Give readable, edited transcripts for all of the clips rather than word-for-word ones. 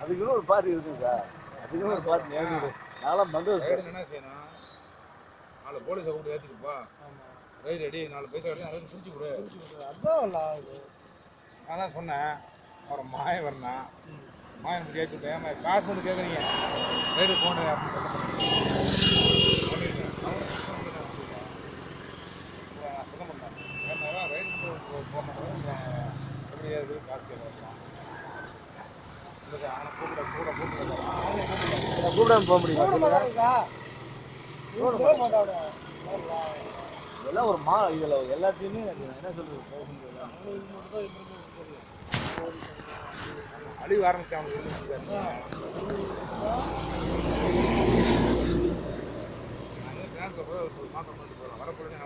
அதுக்குன்னு ஒரு பாட்டு இருக்கு சார். அதுக்குன்னு ஒரு பாட்டு நான்லாம் பந்தோபஸ்து என்ன செய்யணும், 4 போலீஸை கூப்பிட்டு ஏற்றிட்டுப்பா, ரைடு அடி 4 பைசா அடி அதை பிடிச்சி கொடு. அதான் நான் தான் சொன்னேன், அவரை மாயம் வரணும், மாயம் பிடிச்சி ஏற்றி விட்டேன், காசு மட்டும் கேட்குறீங்க ரைடு போனேன் அப்படின்னு சொல்ல மாட்டேன். ஏன்னா ரைடு போக மாட்டேன், எப்படி ஏதாவது காசு கேட்கலாம். அவனை கூப்பிடாம போக முடியுமா? இதெல்லாம் ஒரு இதுல எல்லாத்தையுமே என்ன சொல்றது, அழிவு ஆரம்பிச்சாங்க. மாற்றம் பண்ணிட்டு போகிறோம், வரப்பொழுது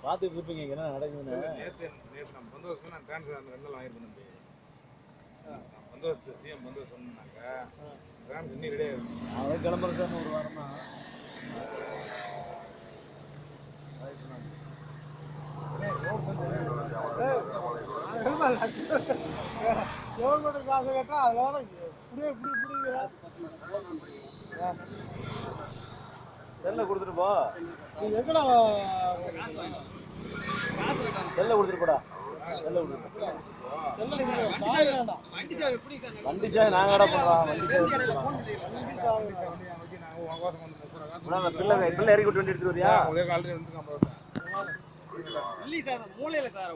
பார்த்துட்டு இருப்பீங்க என்ன நடக்குதுன்னு. நேற்று நம்ம பந்தோபஸ்து நான் டிரான்ஸ்ஃபர் அந்த 2 நாள் வாங்கியிருந்தேன். பந்தோபஸ்து சிஎம் பந்தோபஸ்து சொன்னாக்கா டிரான்ஸ்ஃபர் இன்னும் ரெடியாக இருக்கும். அவரே கிளம்புறது சார் ஒரு வாரமா. கவர்மெண்ட் காசு கேட்டா அது வேற புடிங்கிற செல்ல கொடுத்துட்டு போ. எங்கடா செல்ல கொடுத்துட்டு போடா. செல்ல கொடுத்துட்டு வண்டி சாவி நாங்க என்ன பண்றோம்? பிள்ளை இறக்கி விட்டு வண்டி எடுத்துட்டு வரியா? மூலையில சார்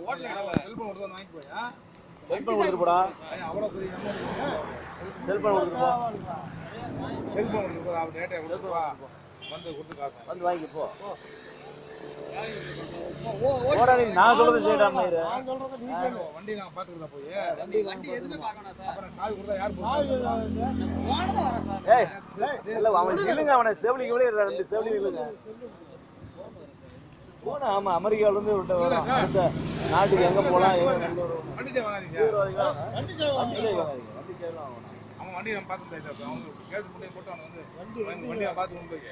செல்போன் வாங்கி போயா, செல்போன் கொடுத்துட்டு போடா. அவ்வளோ பெரிய செல்போன் கொடுத்துட்டு போ. செல்போன் கொடுத்துருப்பா, அவர் டேட்டா கொடுத்துருப்பா, வந்து கொடுத்து காசு வந்து வாங்கி போ. போடா, நீ நான் சொல்றது செய்யடாம இரு. வண்டி நான் பாத்துக்கிறதா போய் அப்புறம் சாவி கொடுத்தா யார் ஏய் இல்ல அவன் இல்லங்க, அவனை சேவலிக்கு விட 2 சேவலி இல்லங்க போனா. ஆமா, அமெரிக்கால இருந்து விட்டு வரோம். அடுத்த நாட்டுக்கு எங்க போலாம், எங்க வண்டி சேவை வாங்காதீங்க. வண்டி சேவை வாங்காதீங்க. வண்டி சேவை வாங்கணும். அவன் வண்டி நம்ம பார்த்து முடியாது, அவனுக்கு கேஸ் பண்ணி போட்டு அவனை வந்து வண்டியை பார்த்து கொண்டு போய்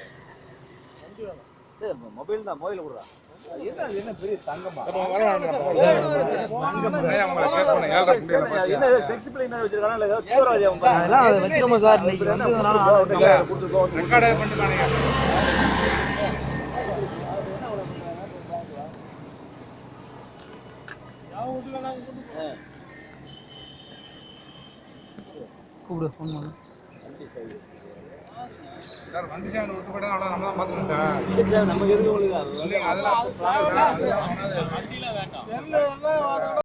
மொபைல் தான், மொபைல் கொடுறா. என்ன பெரிய தங்கமா என்ன செக்ஸ் பிளே என்ன வச்சிருக்கானே, இல்ல ஏதோ தீவிரவாதி அவங்க அதெல்லாம் அதை வைக்கிறோமா சார்? இன்னைக்கு வந்ததுனால கொடுத்துக்கோ. ரெக்கார்டே பண்ணிட்டானுங்க. கூப்பிடு ஃபோன் பண்ணு. சார் வண்டி சேவை விட்டு போட்டா அவ்வளோ நம்ம தான் பார்த்துக்கணும் சார். நமக்கு எதுக்கு உங்களுக்கு அதெல்லாம் வண்டியில வேண்டாம்.